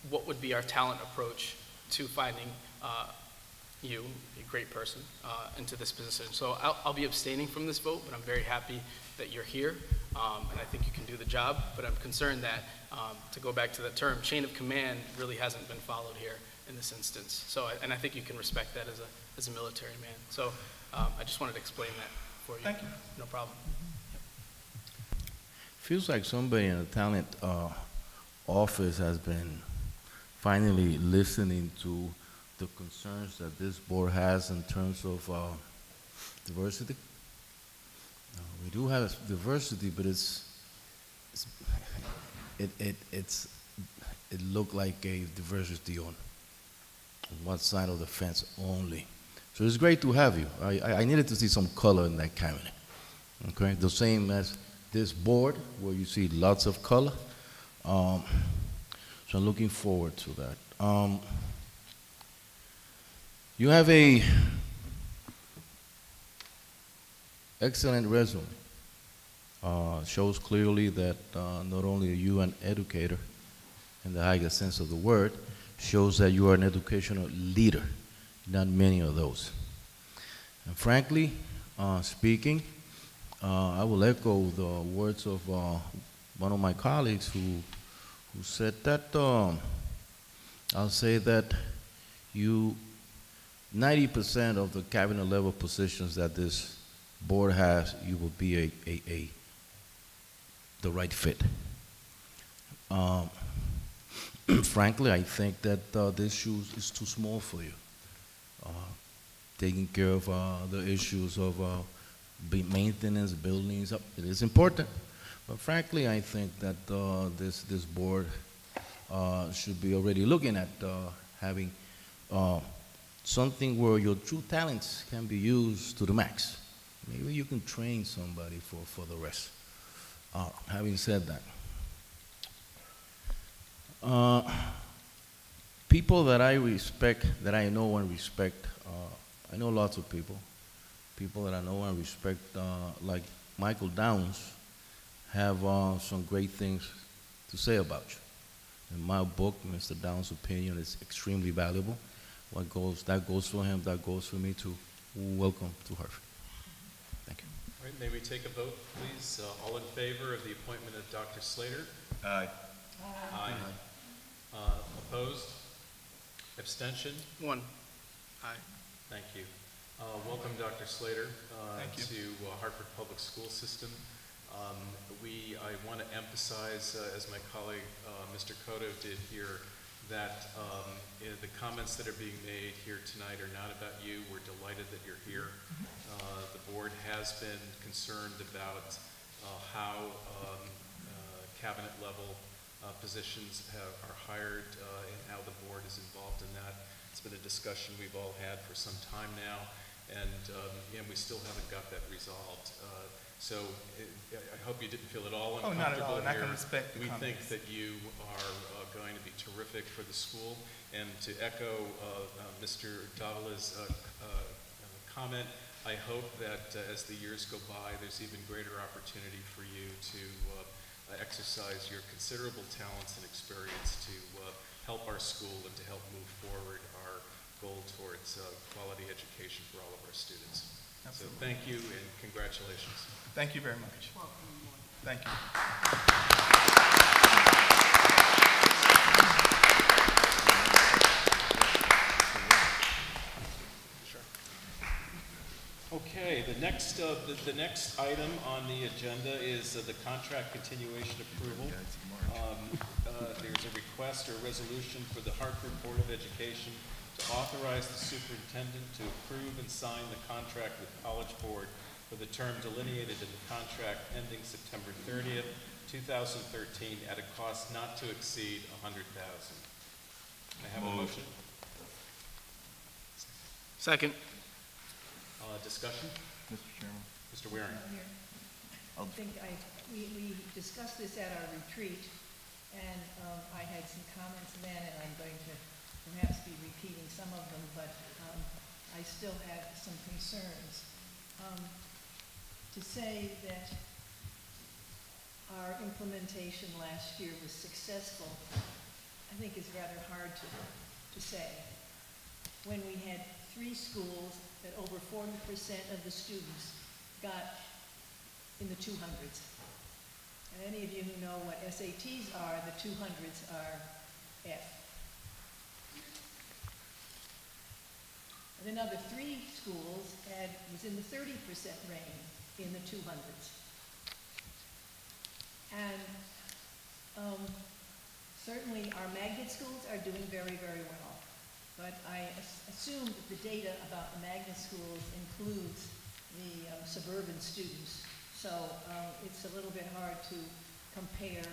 what would be our talent approach to finding you, a great person, into this position. So I'll be abstaining from this vote, but I'm very happy that you're here, and I think you can do the job, but I'm concerned that, to go back to the term, chain of command really hasn't been followed here in this instance. So, and I think you can respect that as a military man. So I just wanted to explain that for you. Thank you. No problem. Feels like somebody in the talent office has been finally listening to the concerns that this board has in terms of diversity. We do have diversity, but it looked like a diversity on one side of the fence only. So it's great to have you. I needed to see some color in that cabinet. Okay, the same as this board where you see lots of color. So I'm looking forward to that. You have a excellent resume. Shows clearly that not only are you an educator in the highest sense of the word, shows that you are an educational leader. Not many of those. And frankly speaking, I will echo the words of one of my colleagues who said that, I'll say that 90% of the cabinet level positions that this board has, you will be the right fit. Frankly, I think that this shoes is too small for you. Taking care of the issues of maintenance, buildings, it is important. But frankly, I think that this board should be already looking at having something where your true talents can be used to the max. Maybe you can train somebody for the rest. Having said that, people that I respect, that I know and respect, I know lots of people that I know and respect, like Michael Downs, have some great things to say about you. In my book, Mr. Downs' opinion is extremely valuable. That goes for him, that goes for me too. Welcome to Hartford. Thank you. All right, may we take a vote, please? All in favor of the appointment of Dr. Slater? Aye. Aye. Opposed? Abstention? One. Aye. Thank you. Welcome, Dr. Slater, Thank you. to Hartford Public School System. I want to emphasize, as my colleague Mr. Cotto did here, that the comments that are being made here tonight are not about you. We're delighted that you're here. The board has been concerned about how cabinet level positions are hired and how the board is involved in that. It's been a discussion we've all had for some time now, and we still haven't got that resolved. So I hope you didn't feel at all uncomfortable. Oh, not at all, and I here. can respect the We think comments. that you are going to be terrific for the school. And to echo Mr. Davala's comment, I hope that as the years go by, there's even greater opportunity for you to exercise your considerable talents and experience to help our school and to help move forward our goal towards quality education for all of our students. Absolutely. So thank you and congratulations. Thank you very much. Thank you. Okay, the next item on the agenda is the contract continuation approval. There's a request or a resolution for the Hartford Board of Education to authorize the superintendent to approve and sign the contract with College Board for the term delineated in the contract ending September 30th, 2013 at a cost not to exceed $100,000. I have a motion. Second. Discussion? Mr. Chairman? Mr. Waring. I think we discussed this at our retreat, and I had some comments then, and I'm going to perhaps be repeating some of them, but I still have some concerns. To say that our implementation last year was successful, I think is rather hard to say. When we had 3 schools that over 40% of the students got in the 200s. And any of you who know what SATs are, the 200s are F. And another 3 schools was in the 30% range in the 200s. And certainly our magnet schools are doing very, very well. But I assume that the data about the magnet schools includes the suburban students. So it's a little bit hard to compare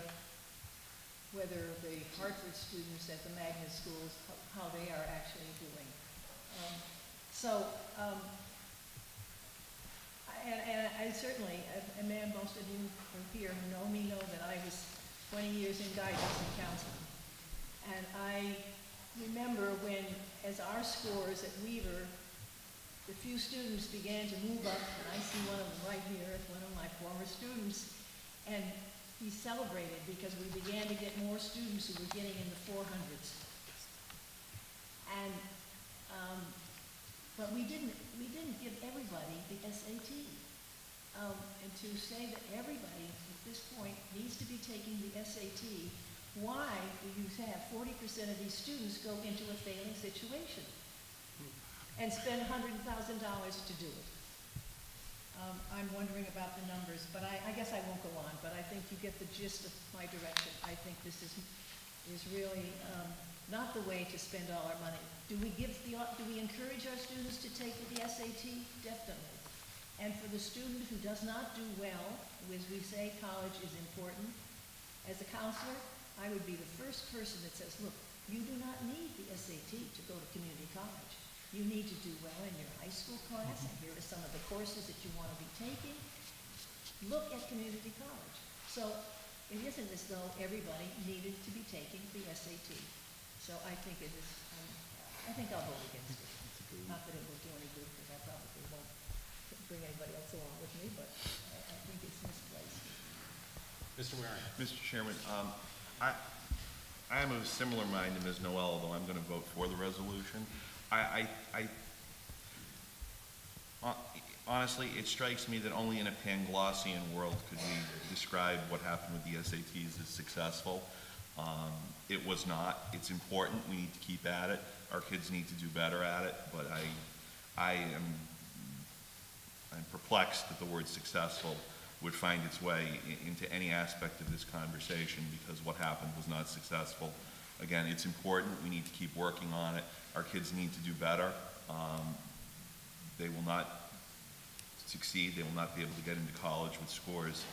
whether the Hartford students at the magnet schools, how they are actually doing. And I certainly, and most of you here who know me know that I was 20 years in guidance and counseling. And I remember when, as our scores at Weaver, the few students began to move up, and I see one of them right here, one of my former students, and he celebrated because we began to get more students who were getting in the 400s. And, but we didn't give everybody the SAT. And to say that everybody at this point needs to be taking the SAT, why do you have 40% of these students go into a failing situation and spend $100,000 to do it? I'm wondering about the numbers, but I guess I won't go on, but I think you get the gist of my direction. I think this is really not the way to spend all our money. Do we encourage our students to take the SAT? Definitely. And for the student who does not do well, as we say, college is important. As a counselor, I would be the first person that says, look, you do not need the SAT to go to community college. You need to do well in your high school class, and here are some of the courses that you want to be taking. Look at community college. So it isn't as though everybody needed to be taking the SAT. So I think it is, I think I'll vote against it. Not that it will do any good, because I probably won't bring anybody else along with me, but I think it's misplaced. Mr. Waring. Mr. Chairman, I am of a similar mind to Ms. Noel, although I'm going to vote for the resolution. Honestly, it strikes me that only in a Panglossian world could we describe what happened with the SATs as successful. It was not. It's important. We need to keep at it. Our kids need to do better at it, but I'm perplexed that the word successful would find its way into any aspect of this conversation, because what happened was not successful. Again, it's important. We need to keep working on it. Our kids need to do better. They will not succeed. They will not be able to get into college with scores,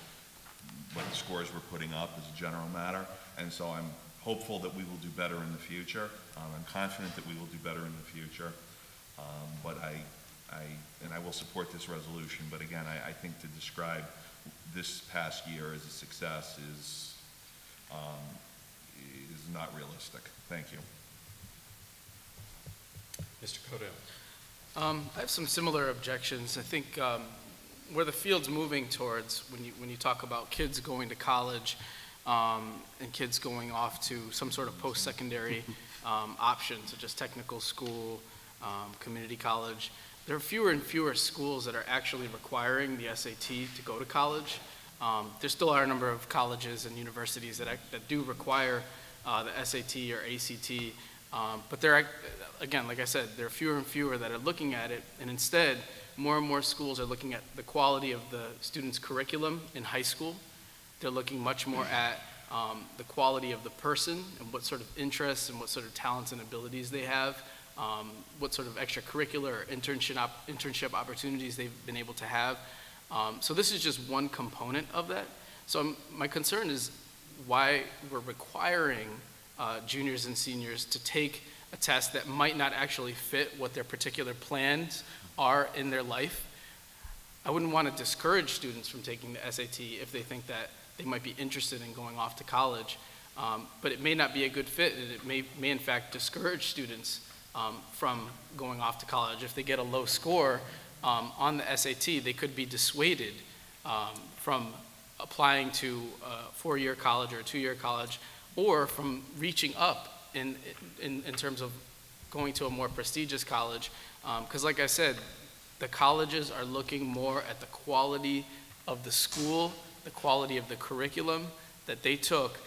what the scores we're putting up as a general matter. And so I'm hopeful that we will do better in the future. I'm confident that we will do better in the future. But I will support this resolution. But again, I think to describe this past year as a success is not realistic. Thank you. Mr. Codell. I have some similar objections. I think where the field's moving towards when you talk about kids going to college and kids going off to some sort of post-secondary option, such as technical school, community college. There are fewer and fewer schools that are actually requiring the SAT to go to college. There still are a number of colleges and universities that do require the SAT or ACT, but there are, again, like I said, there are fewer and fewer that are looking at it, and instead, more and more schools are looking at the quality of the student's curriculum in high school. They're looking much more at the quality of the person and what sort of interests and what sort of talents and abilities they have, what sort of extracurricular or internship opportunities they've been able to have. So this is just one component of that. So my concern is why we're requiring juniors and seniors to take a test that might not actually fit what their particular plans are in their life. I wouldn't want to discourage students from taking the SAT if they think that they might be interested in going off to college, but it may not be a good fit, and it may in fact discourage students from going off to college. If they get a low score on the SAT, they could be dissuaded from applying to a four-year college or a two-year college, or from reaching up in terms of going to a more prestigious college. Because like I said, the colleges are looking more at the quality of the school, the quality of the curriculum that they took,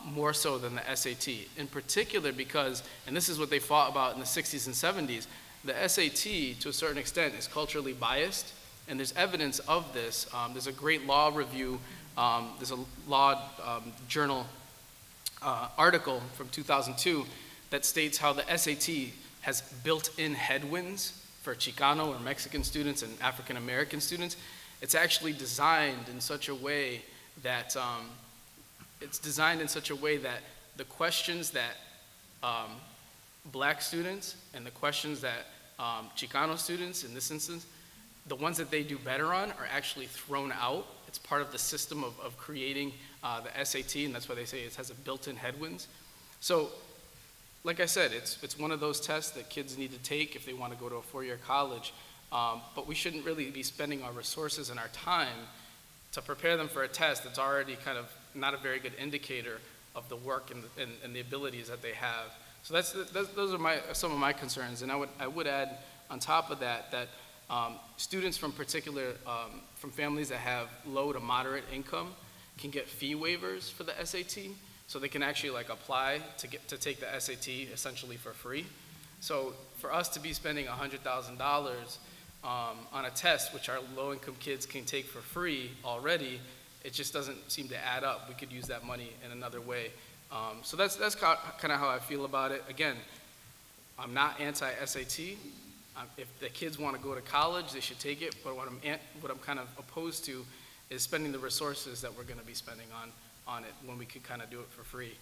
more so than the SAT. In particular because, and this is what they fought about in the 60s and 70s, the SAT, to a certain extent, is culturally biased, and there's evidence of this. There's a great law review, there's a law journal article from 2002 that states how the SAT has built-in headwinds for Chicano or Mexican students and African American students. It's actually designed in such a way that the questions that black students and the questions that Chicano students, in this instance, the ones that they do better on are actually thrown out. It's part of the system of creating the SAT, and that's why they say it has a built-in headwinds. So, like I said, it's one of those tests that kids need to take if they want to go to a four-year college, but we shouldn't really be spending our resources and our time to prepare them for a test that's already kind of not a very good indicator of the work and the abilities that they have. So those are some of my concerns, and I would add on top of that students from from families that have low to moderate income can get fee waivers for the SAT, so they can actually like apply to take the SAT essentially for free. So for us to be spending $100,000 on a test which our low-income kids can take for free already, it just doesn't seem to add up. We could use that money in another way. So that's kind of how I feel about it. Again, I'm not anti-SAT. If the kids want to go to college, they should take it. But what I'm kind of opposed to is spending the resources that we're going to be spending on it when we could kind of do it for free,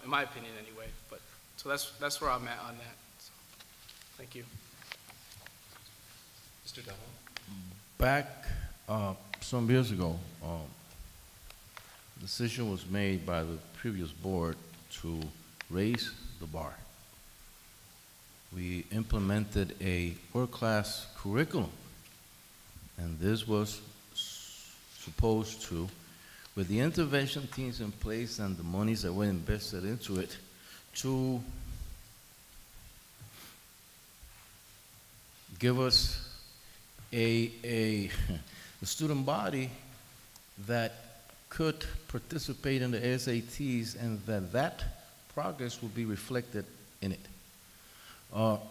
in my opinion anyway. But so that's where I'm at on that. So, thank you. Mr. Devil? Back some years ago, a decision was made by the previous board to raise the bar. We implemented a world-class curriculum, and this was supposed to, with the intervention teams in place and the monies that were invested into it, to give us a student body that could participate in the SATs, and that progress would be reflected in it.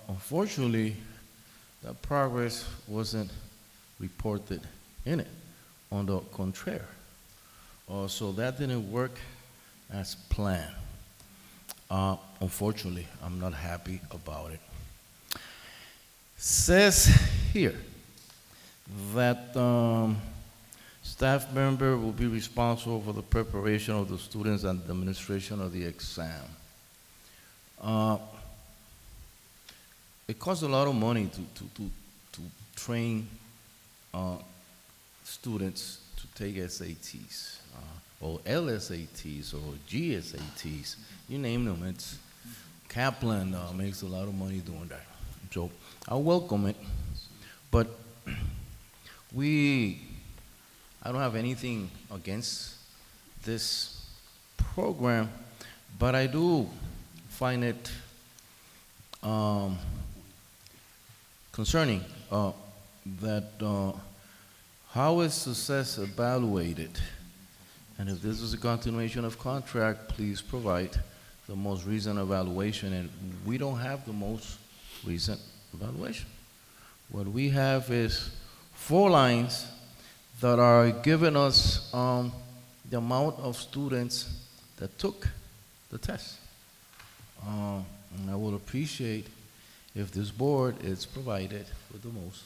Unfortunately, that progress wasn't reported in it. On the contrary. So that didn't work as planned. Unfortunately, I'm not happy about it. Says here that staff member will be responsible for the preparation of the students and the administration of the exam. It costs a lot of money to train students to take SATs, or LSATs, or GSATs, you name them. It's Kaplan makes a lot of money doing that. So I welcome it, but I don't have anything against this program, but I do find it concerning that how is success evaluated? And if this is a continuation of contract, please provide the most recent evaluation. And we don't have the most recent evaluation. What we have is 4 lines that are giving us the amount of students that took the test. And I would appreciate if this board is provided with the most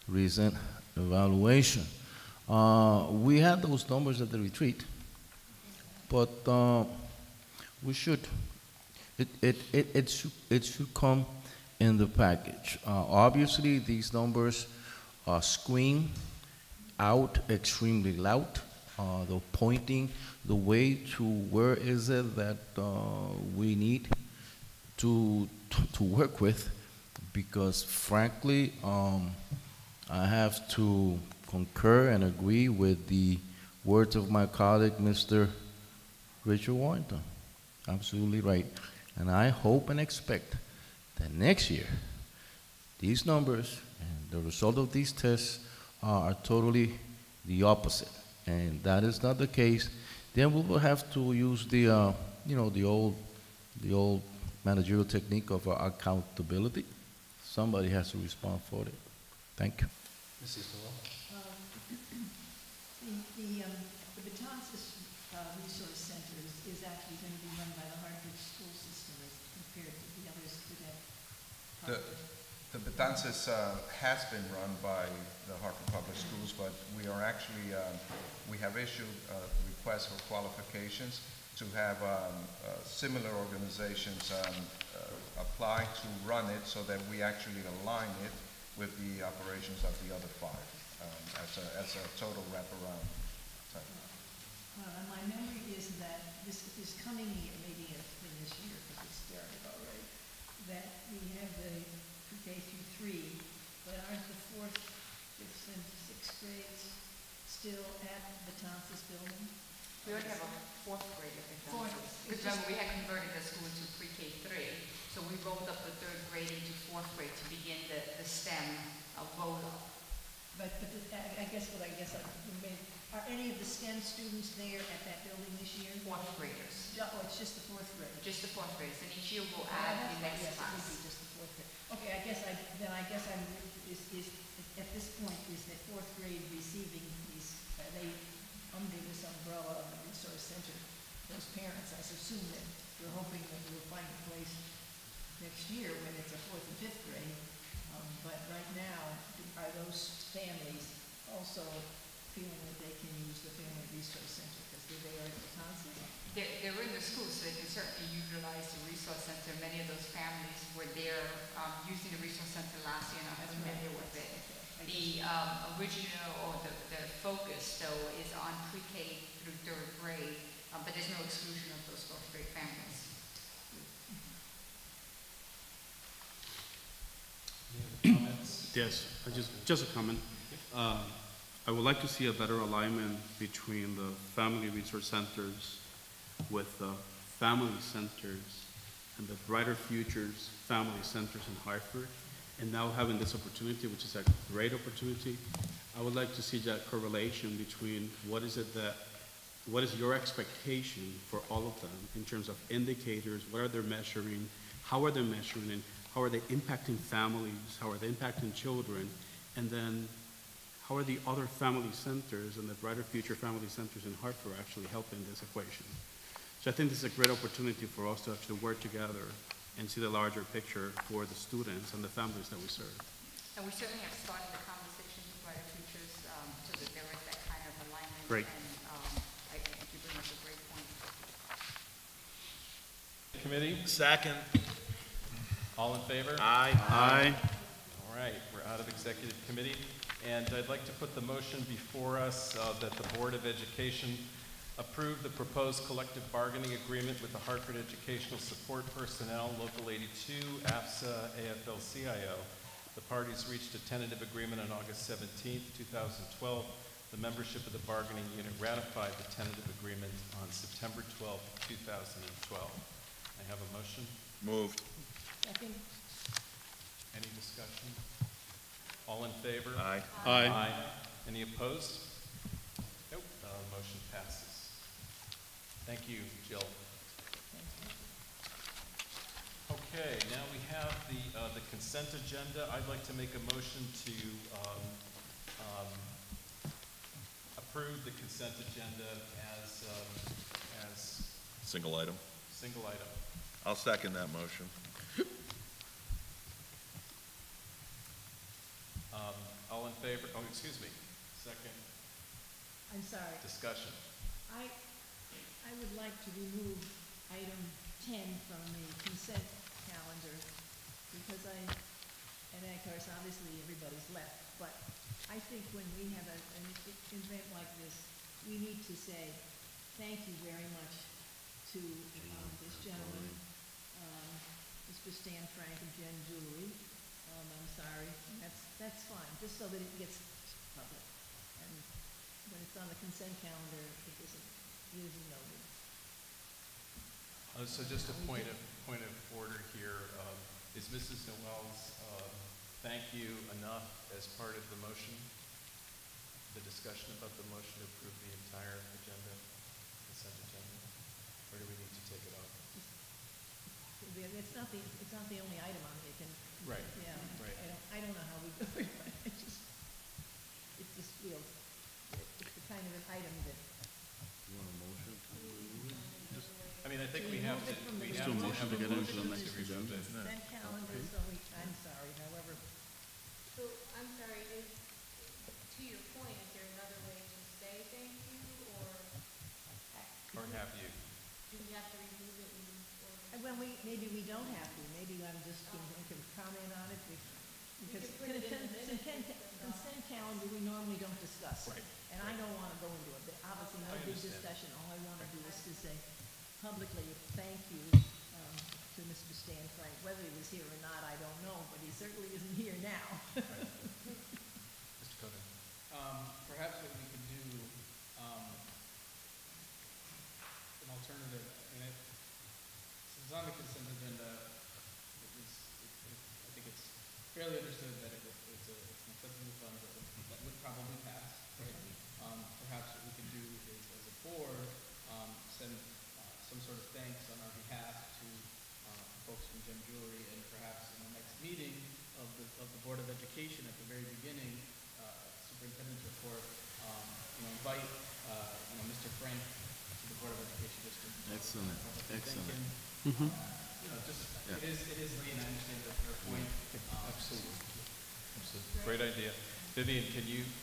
recent evaluation. We had those numbers at the retreat, but we should, it should come in the package. Obviously, these numbers scream out extremely loud. They're pointing the way to where is it that we need to work with, because frankly, I have to concur and agree with the words of my colleague, Mr. Richard Warrington. Absolutely right. And I hope and expect that next year, these numbers and the result of these tests are totally the opposite. And that is not the case. Then we will have to use the, the old managerial technique of accountability. Somebody has to respond for it. Thank you. Mrs. Doyle? The Betances Resource Center is actually going to be run by the Hartford school system as compared to the others today. The Betances has been run by the Hartford Public Schools, but we are actually, we have issued requests for qualifications to have similar organizations apply to run it so that we actually align it with the operations of the other 5 as a total wraparound. My memory is that this coming year, maybe in this year because it started already, that we have the K through 3, but aren't the 4th, 5th, and 6th grades still at the Betances building? We already have a 4th grade at the Betances. Because remember, we had converted the school to pre-K3, so we rolled up the 3rd grade into 4th grade to begin the STEM roll-up. But I guess are any of the STEM students there at that building this year? 4th graders. Oh, it's just the 4th grade. Just the 4th graders, and each year we'll add the next yes, class. It would be just the 4th grade. Okay, I guess I'm at this point, is the 4th grade receiving these, are they under this umbrella of the resource center? Those parents, I assume that we're hoping that we'll find a place next year when it's a 4th and 5th grade. But right now, are those families also feeling that they can use the Family Resource Center because they are at the Betances? They're in the school, so they can certainly utilize the resource center. Many of those families were there using the resource center last year and are familiar with it. The original or the focus, though, is on pre-K through 3rd grade, but there's no exclusion of those 4th grade families. Yes, just a comment. I would like to see a better alignment between the family resource centers with the family centers and the Brighter Futures family centers in Hartford. And now having this opportunity, which is a great opportunity, I would like to see that correlation between what is your expectation for all of them in terms of indicators, what are they measuring, how are they measuring, and how are they impacting families, how are they impacting children, and then how are the other family centers and the Brighter Future family centers in Hartford actually helping this equation. So I think this is a great opportunity for us to actually work together and see the larger picture for the students and the families that we serve. And we certainly have started the conversation with Brighter Futures so that there is that kind of alignment. Great. And I think you bring up a great point. Committee? Second. All in favor? Aye. Aye. All right, we're out of executive committee. And I'd like to put the motion before us that the Board of Education approve the proposed collective bargaining agreement with the Hartford Educational Support Personnel, Local 82, AFSA, AFL-CIO, The parties reached a tentative agreement on August 17th, 2012. The membership of the bargaining unit ratified the tentative agreement on September 12th, 2012. I have a motion. Moved. Second. Any discussion? All in favor? Aye. Aye. Any opposed? Nope, motion passes. Thank you, Jill. Okay, now we have the consent agenda. I'd like to make a motion to approve the consent agenda as Single item. single item. I'll second that motion. All in favor? Oh, excuse me. Second I'm sorry. discussion. I would like to remove item 10 from the consent calendar because and of course, obviously, everybody's left, but I think when we have an event like this, we need to say thank you very much to this gentleman, Mr. Stan Frank and Jen Julie. I'm sorry, that's fine, just so that it gets public. And when it's on the consent calendar, it isn't noted. So just a point of order here. Is Mrs. Noel's thank you enough as part of the motion? The discussion about the motion to approve the entire agenda, consent agenda? Or do we need to take it off? It's not the only item on it. Right. Yeah. Right. I don't know how we do it. It just feels, it's the kind of an item that. I mean, I think we have to, we have to have a motion to remove it. Consent calendar, so I'm sorry, however. So, I'm sorry, to your point, is there another way to say thank you, or? Or have you? Do we have to remove it or? Well, maybe we don't have to, maybe I'm just going to comment on it, because put it in the minutes. consent calendar, we normally don't discuss. Right. And I don't want to go into it, obviously, no big discussion, all I want to do is to say publicly, thank you to Mr. Stan Frank. Whether he was here or not, I don't know, but he certainly isn't here now. Mr. Coder. Perhaps what we could do, an alternative, and since it's on the consent agenda, I think it's fairly understood that it's an acceptable fund that would probably pass, right? Perhaps what we can do is, as a board, send some sort of thanks on our behalf to folks from Gem Jewelry, and perhaps in the next meeting of the Board of Education at the very beginning, superintendent's report, invite Mr. Frank to the Board of Education just to Excellent. Excellent. thank him. It is late, and I understand that fair point. Absolutely. Great idea. Vivian,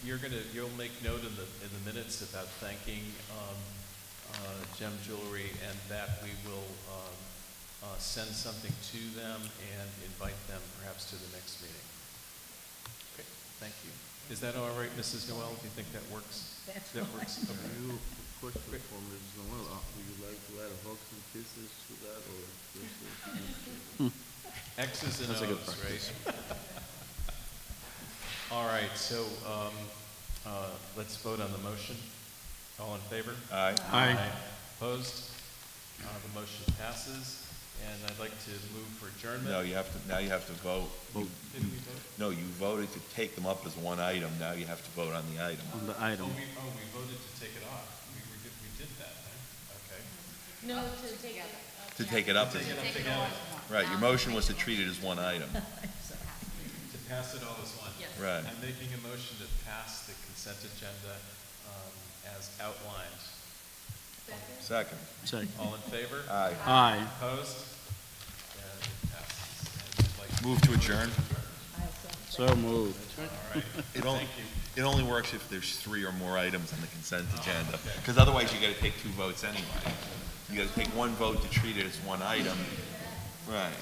you'll make note in the minutes about thanking Gem Jewelry, and that we will send something to them and invite them perhaps to the next meeting. Okay, thank you. Is that all right, Mrs. Noel? Do you think that works? That works. Question for Mrs. Noel. Would you like to add a hugs and kisses to that, or just X's and O's, right? All right, so let's vote on the motion. All in favor? Aye. Aye. Opposed? The motion passes, and I'd like to move for adjournment. No, now you have to vote. Did we vote? No, you voted to take them up as one item. Now you have to vote on the item. on the item? We voted to take it off. We did that, right? Okay. No, to take it up. To take it up. Take it up together. Right, your motion was to treat it as one item. To pass it all as one. Yes. Right. I'm making a motion to pass the consent agenda as outlined. Second. Second. All in favor? Aye. Aye. Opposed? And it passes. And I'd like to- Move to adjourn. So moved. All right. Thank you. It only works if there's 3 or more items on the consent agenda, because otherwise you gotta take 2 votes anyway. You gotta take 1 vote to treat it as one item. Right.